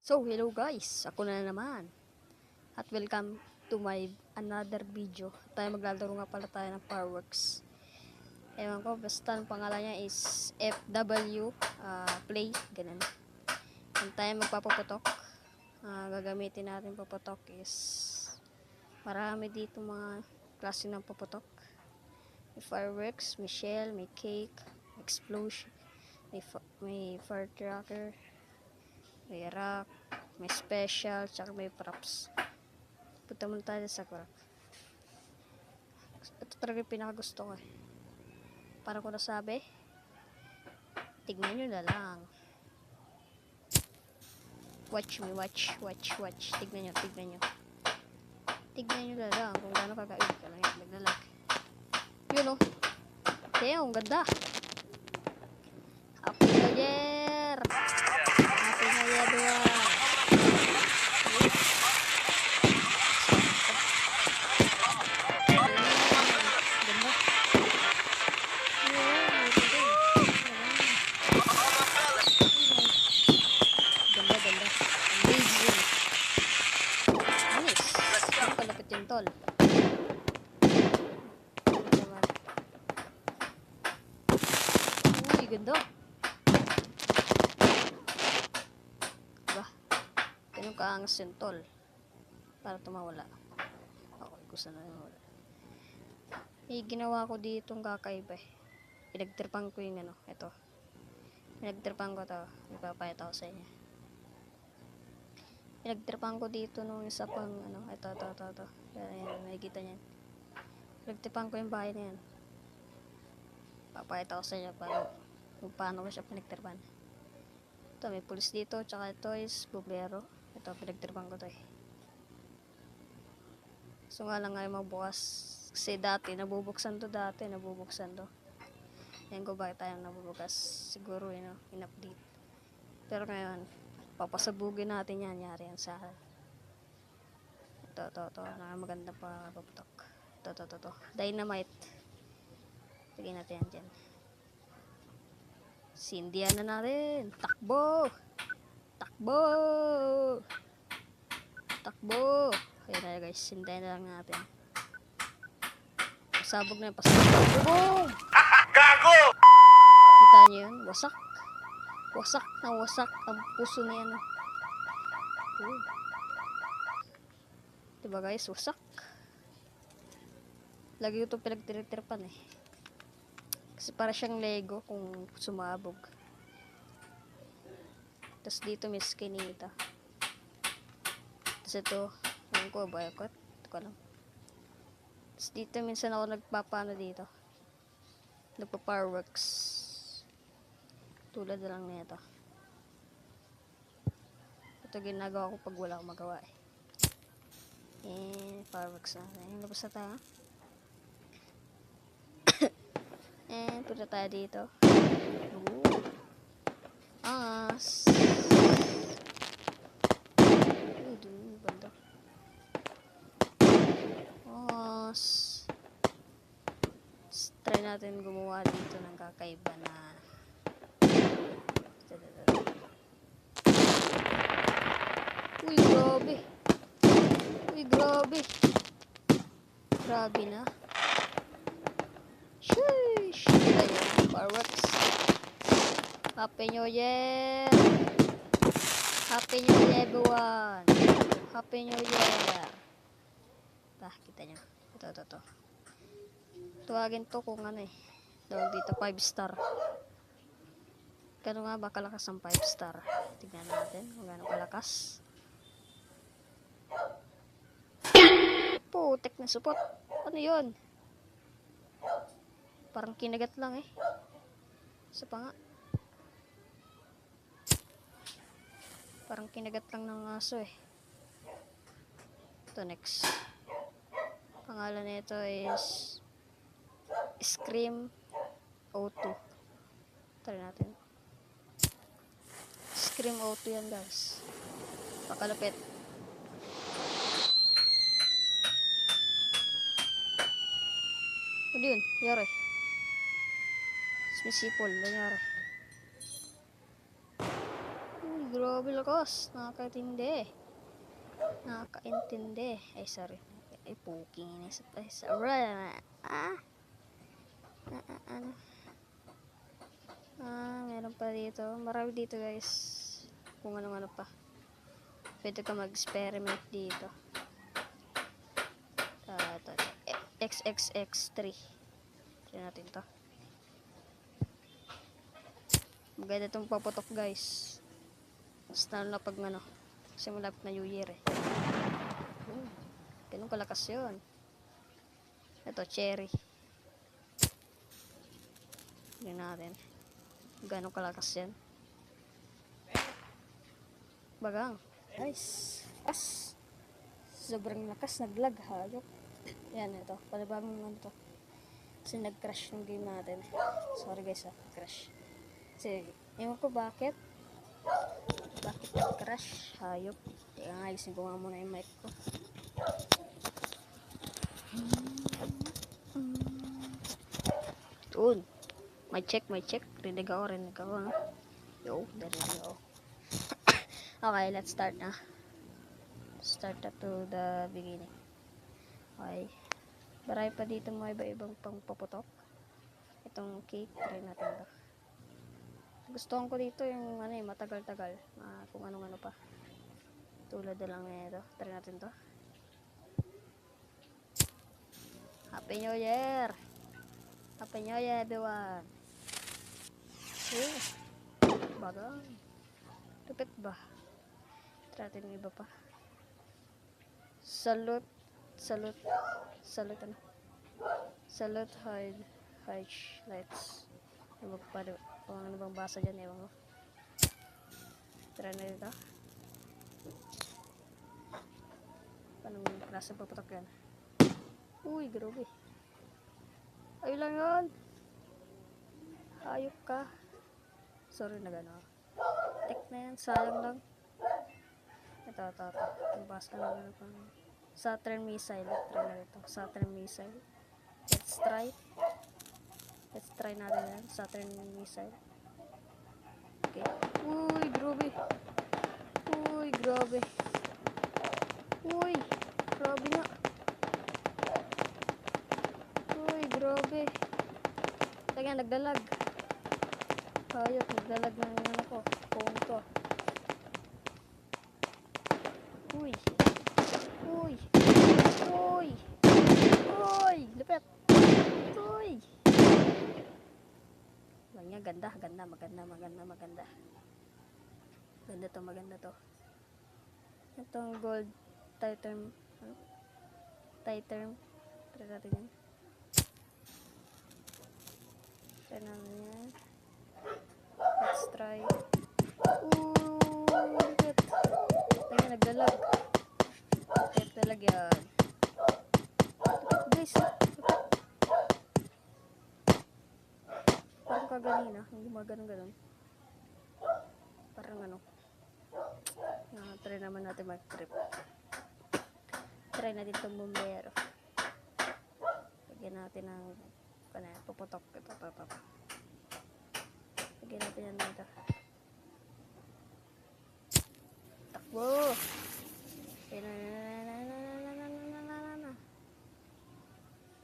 So, hello guys, ako na naman. At welcome to my another video. Tayo maglalaro nga pala tayo ng fireworks. Ewan ko, basta ang pangalan niya is FW Play, ganun. Kung tayo magpapaputok, gagamitin natin paputok is marami dito mga klase ng paputok. May fireworks, may shell, may cake, explosion, may firecracker, may rock, may special, tsaka may props. Punta muna tayo sa Sakura. Ito talaga yung pinakagusto ko eh. Para ko nasabi, tignan nyo na lang. Watch me, watch. Tignan nyo. Tignan nyo na lang kung gaano kagaib ka lang yan. Naglalag. Yun o. Damn, ganda. Happy New Year! Happy New Year, everyone! Tol. Uy, ganda. Diba? Ganun kaangas yung tol. Para tumawala. Okay, gusto na wala. Ginawa ko ditong kakaiba eh. Pinagtripan ko yung ano, ito. Pinagtripan ko to. Ipapayata ko sa inyo. Pinagtripan ko dito nung isa pang ano, ito. Ayan, makikita niyan. Pinagtripan ko yung bahay na yan. Papayata ko sa inyo kung paano ko siya pinagtripan. Ito, may pulis dito, tsaka ito is bublero. Ito, pinagtripan ko to eh. So nga lang ngayon magbukas. Kasi dati, nabubuksan to. Yan ko bakit tayo nabubukas. Siguro, in-update. Pero ngayon, papasabugin natin yan. Yari yan sa ito. Maganda pa paputok. Ito. Dynamite. Lagyan natin yan dyan. Sindihan na natin. Takbo! Ayan na guys, sindihan na lang natin. Pasabog na yun. Boom! Gago! Kita nyo yun? Wasak ang puso na yan. Diba guys, wasak. Lagi ko itong pinagtiritirpan eh. Kasi para siyang Lego kung sumabog. Tapos dito may skin nito. Tapos ito, alam ko, boycott. Ito ko lang. Tapos dito minsan ako nagpapano dito. Nagpa-fireworks. Tulad na lang nito. Ito ginagawa ko pag wala akong magawa eh. Fireworks na. Ayan, labas na tayo. And punta tayo dito. Angas. Banda. Angas. Try natin gumawa dito ng kakaiba na Uy, grabe na. Sheesh. Ayan, fireworks. Happy New Year. Happy New Year, everyone. Happy New Year. Kita nyo. Ito. Tuwagin to kung ano eh. Tawag dito 5 star. Kano nga ba kalakas ng 5 star? Tignan natin kung gaano kalakas. Putek na support. Ano yun? Parang kinagat lang eh. Isa pa nga. Parang kinagat lang ng aso eh. Ito next. Pangalan nito is Scream O2. Try natin. Scream O2 yan guys. Pakalapit. Ano yun? Yari. Sumisipol. Nangyari. grabe lakas. Nakakaintindi. Nakakaintindi. Ay, sorry. Ay, puking. Ay, sorry. Ano? Meron pa dito. Marami dito, guys. Kung ano-ano pa. Pwede ka mag-experiment dito. Ito. XXX3. Try natin to. Maganda itong paputok, guys. Basta na pag ano. Kasi malapit na New Year eh. Ganun kalakas yun. Ito, cherry. Tignan natin. Ganun kalakas yan. Bagang. Nice. Sobrang lakas. Naglag, hayop. Yan, ito. Palibagong ano to. Kasi nag-crash yung game natin. Sorry guys crash. Kasi, ewan ko bakit. Bakit nag-crash? Hayop. Kaya nga, ayusin ko nga muna yung mic ko. Doon. May check. Rinig ako. No? Yo, narinig ako. Okay, let's start na. Start na to the beginning. Okay. Marami pa dito mga iba-ibang pang paputok. Itong cake, try natin to. Gustuhan ko dito yung ano matagal-tagal. Kung ano-ano pa. Tulad na lang nito. Try natin to. Happy New Year! Happy New Year, everyone! Bagang. Lupit ba? Try natin yung iba pa. Salute ano? Salute highlights. Ewan ko pa kung ano bang basa dyan, ewan ko. Try na dito. Anong klase papatok yan? Uy, grabe. Ayun lang yun. Hayop ka. Sorry na gano'n. Tek na yan, sayang lang. Ito. Ang basa na gano'n pang Saturn missile. Try na ito. Saturn missile. Let's try natin yan. Saturn missile. Okay. Uy, grabe. Uy, grabe nga. Uy, grabe. Teka, nagdalag. Hayop, nagdalag ng ano ko. Phone ko. Uy. Lupit. Uy. Maganda, maganda. Maganda to. Itong gold Titanium. Try natin yan. Let's try. Lupit. Tingnan, nagdalag. Lupit talaga yan. Lupit guys. Parang kaganina. Hindi maganon. Parang ano. Try naman natin mag-trip. Try natin itong bumbero. Lagyan natin ng puputok. Ito. Lagyan natin yan dito. Takbo!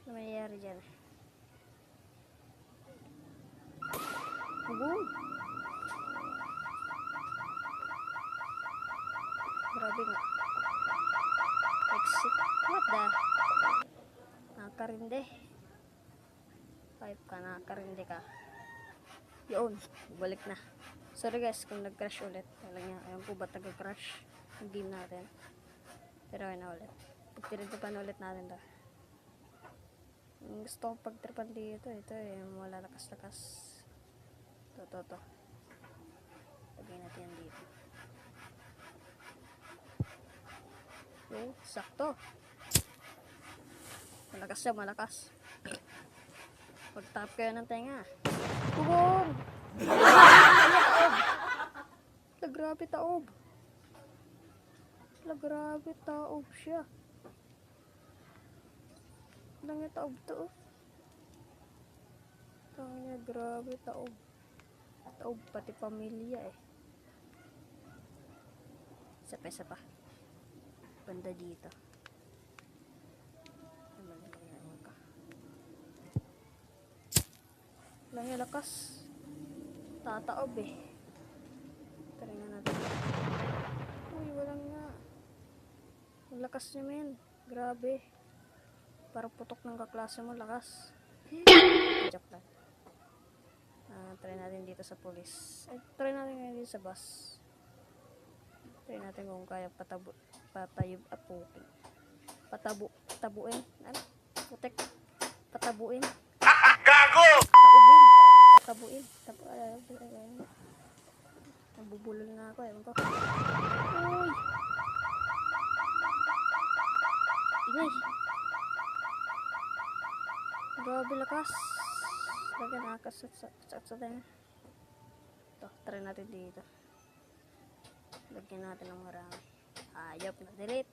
Ano mangyayari dyan? Grabe nga. Exit. What the? Nakakarindi. Pipe ka, nakakarindi ka. Yun. Balik na. Sorry guys kung nag-crash ulit. Ayaw po ba't nag-crash yung game natin. Pero ayun na ulit. Pagtiripan ulit natin to. Gusto ko pagtripan dito. Ito yung wala lakas-lakas. Ito. Lagyan natin yan dito. Sakto. Malakas. Pag-tap kayo ng tenga. Bugong! Grabe taob siya. Lang yung taob to. Tangina, grabe taob. Taob pati pamilya eh. Isa pa. Banda dito. Lang yung lakas. Tataob eh. Try nga natin. Uy, walang nga. Ang lakas niya, men. Grabe. Parang putok ng kaklase mo, lakas. Joke lang. Try natin dito sa police. Ay, try natin ngayon dito sa bus. Try natin kung kaya patabuin. Ano? Putek. Patabuin. Gago! Tabuin. Nabubulol na ako. Ewan ko. Uy! Ingay! Grabe lakas. Talaga nakakasat sa tayo. Ito, try natin dito. Lagyan natin ng marami. Ayop na. Delete.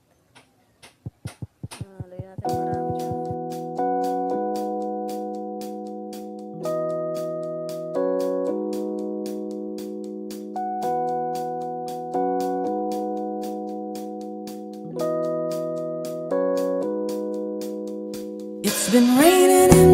Lagyan natin ng marami dyan. It's been raining in